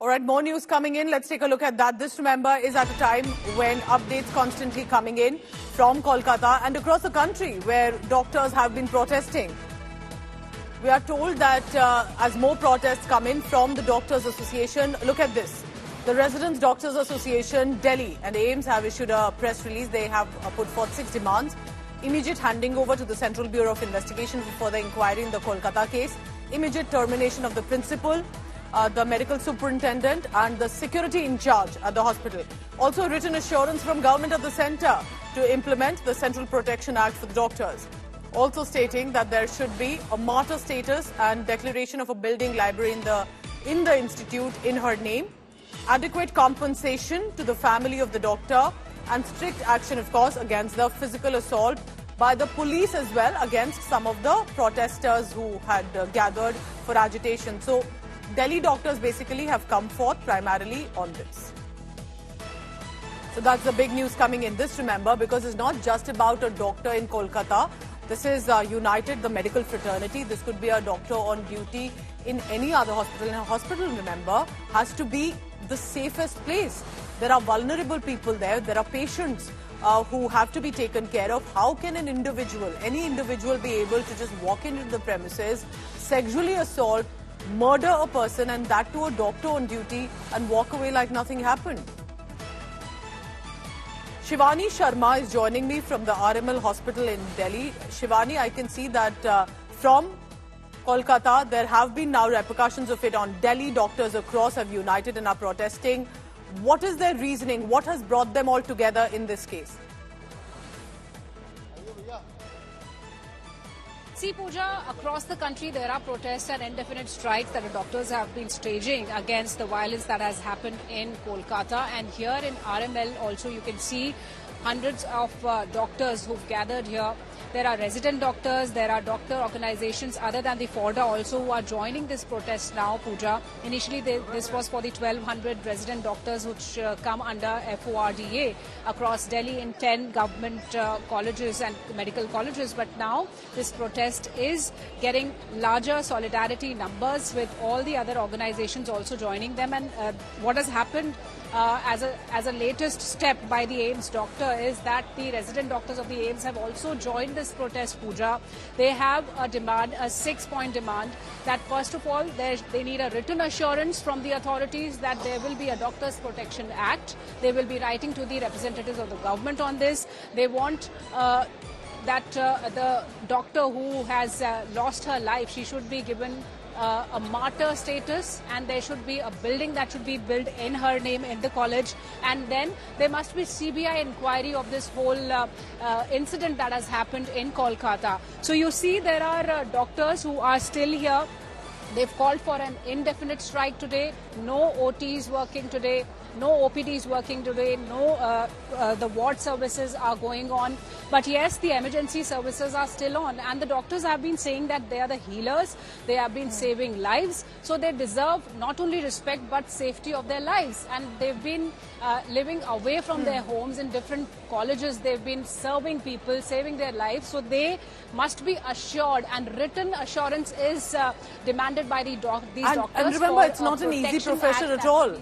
All right, more news coming in. Let's take a look at that. This, remember, is at a time when updates constantly coming in from Kolkata and across the country where doctors have been protesting. We are told that as more protests come in from the Doctors Association, look at this. The Residents Doctors Association, Delhi and AIIMS have issued a press release. They have put forth 6 demands. Immediate handing over to the Central Bureau of Investigation for further inquiry in the Kolkata case. Immediate termination of the principal, the medical superintendent and the security in charge at the hospital. Also written assurance from government of the centre to implement the Central Protection Act for the doctors. Also stating that there should be a martyr status and declaration of a building library in the institute in her name. Adequate compensation to the family of the doctor and strict action, of course, against the physical assault by the police as well against some of the protesters who had gathered for agitation. So Delhi doctors basically have come forth primarily on this. So that's the big news coming in. This, remember, because it's not just about a doctor in Kolkata. This is United, the medical fraternity. This could be a doctor on duty in any other hospital. And a hospital, remember, has to be the safest place. There are vulnerable people there. There are patients who have to be taken care of. How can an individual, any individual, be able to just walk into the premises, sexually assault, murder a person, and that to a doctor on duty, and walk away like nothing happened? Shivani Sharma is joining me from the RML hospital in Delhi. Shivani, I can see that from Kolkata, there have been now repercussions of it on Delhi. Doctors across have united and are protesting. What is their reasoning? What has brought them all together in this case? See, Pooja, across the country there are protests and indefinite strikes that the doctors have been staging against the violence that has happened in Kolkata. And here in RML also you can see hundreds of doctors who've gathered here. There are resident doctors, there are doctor organizations other than the FORDA also who are joining this protest now, Pooja. Initially, this was for the 1,200 resident doctors which come under FORDA across Delhi in 10 government colleges and medical colleges. But now this protest is getting larger solidarity numbers with all the other organizations also joining them. And what has happened as a latest step by the AIIMS doctor is that the resident doctors of the AIIMS have also joined this protest, Pooja. They have a demand, a 6-point demand, that first of all, they need a written assurance from the authorities that there will be a Doctors Protection Act. They will be writing to the representatives of the government on this. They want that the doctor who has lost her life, she should be given a martyr status, and there should be a building that should be built in her name in the college, and then there must be CBI inquiry of this whole incident that has happened in Kolkata. So you see there are doctors who are still here. They've called for an indefinite strike today. No OTs working today. No OPDs working today. No, the ward services are going on. But yes, the emergency services are still on. And the doctors have been saying that they are the healers. They have been saving lives. So they deserve not only respect but safety of their lives. And they've been living away from their homes in different colleges. They've been serving people, saving their lives. So they must be assured, and written assurance is demanded by these doctors. And remember, it's not an easy profession at all.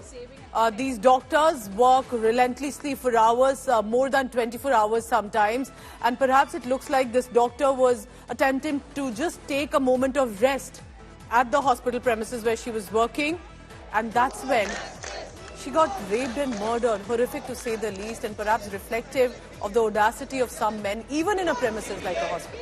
These doctors work relentlessly for hours, more than 24 hours sometimes. And perhaps it looks like this doctor was attempting to just take a moment of rest at the hospital premises where she was working. And that's when she got raped and murdered. Horrific to say the least, and perhaps reflective of the audacity of some men, even in a premises like a hospital.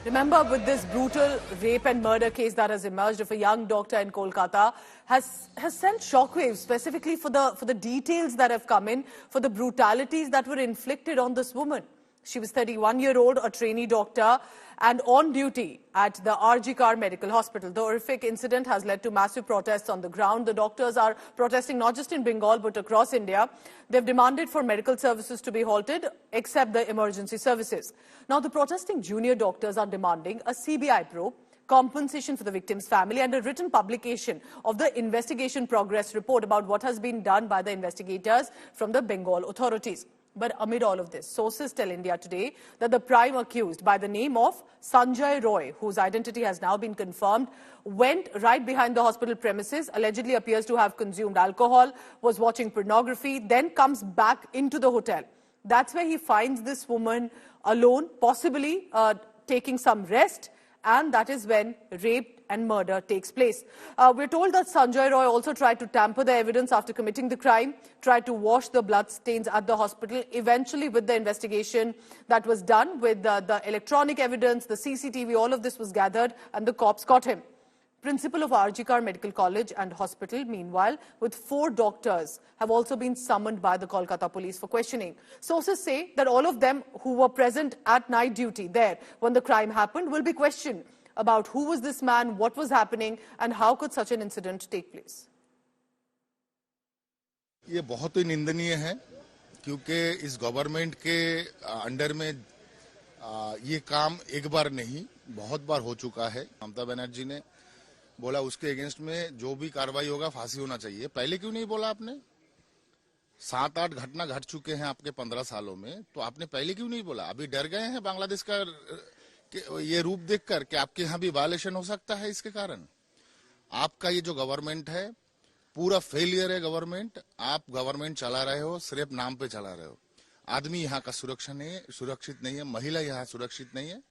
Remember, with this brutal rape and murder case that has emerged of a young doctor in Kolkata has sent shockwaves, specifically for the details that have come in, for the brutalities that were inflicted on this woman. She was 31-year-old, a trainee doctor, and on duty at the RG Kar Medical Hospital. The horrific incident has led to massive protests on the ground. The doctors are protesting not just in Bengal but across India. They've demanded for medical services to be halted, except the emergency services. Now, the protesting junior doctors are demanding a CBI probe, compensation for the victim's family, and a written publication of the investigation progress report about what has been done by the investigators from the Bengal authorities. But amid all of this, sources tell India Today that the prime accused, by the name of Sanjay Roy, whose identity has now been confirmed, went right behind the hospital premises, allegedly appears to have consumed alcohol, was watching pornography, then comes back into the hotel. That's where he finds this woman alone, possibly taking some rest, and that is when rape and murder takes place. We're told that Sanjay Roy also tried to tamper the evidence after committing the crime, tried to wash the blood stains at the hospital. Eventually, with the investigation that was done, with the electronic evidence, the CCTV, all of this was gathered, and the cops caught him. Principal of RG Kar Medical College and Hospital, meanwhile, with 4 doctors, have also been summoned by the Kolkata police for questioning. Sources say that all of them who were present at night duty there when the crime happened will be questioned about who was this man, what was happening, and how could such an incident take place. ये बहुत ही निंदनीय है क्योंकि इस government के under में ये काम एक बार नहीं बहुत बार हो चुका है। ममता बनर्जी ने बोला उसके अगेंस्ट में जो भी कार्रवाई होगा फांसी होना चाहिए। पहले क्यों नहीं बोला आपने? 7-8 घटना घट चुके हैं आपके 15 सालों में, तो आपने पहले क्यों नहीं बोला? अभी डर गए हैं बांग्लादेश का ये रूप देखकर कि आपके यहाँ भी वायलेशन हो सकता है। इसके कारण आपका ये जो गवर्नमेंट है पूरा फेलियर है। गवर्नमेंट आप गवर्नमेंट चला रहे हो, सिर्फ नाम पे चला रहे हो। आदमी यहाँ का सुरक्षित नहीं है, महिला यहाँ सुरक्षित नहीं है।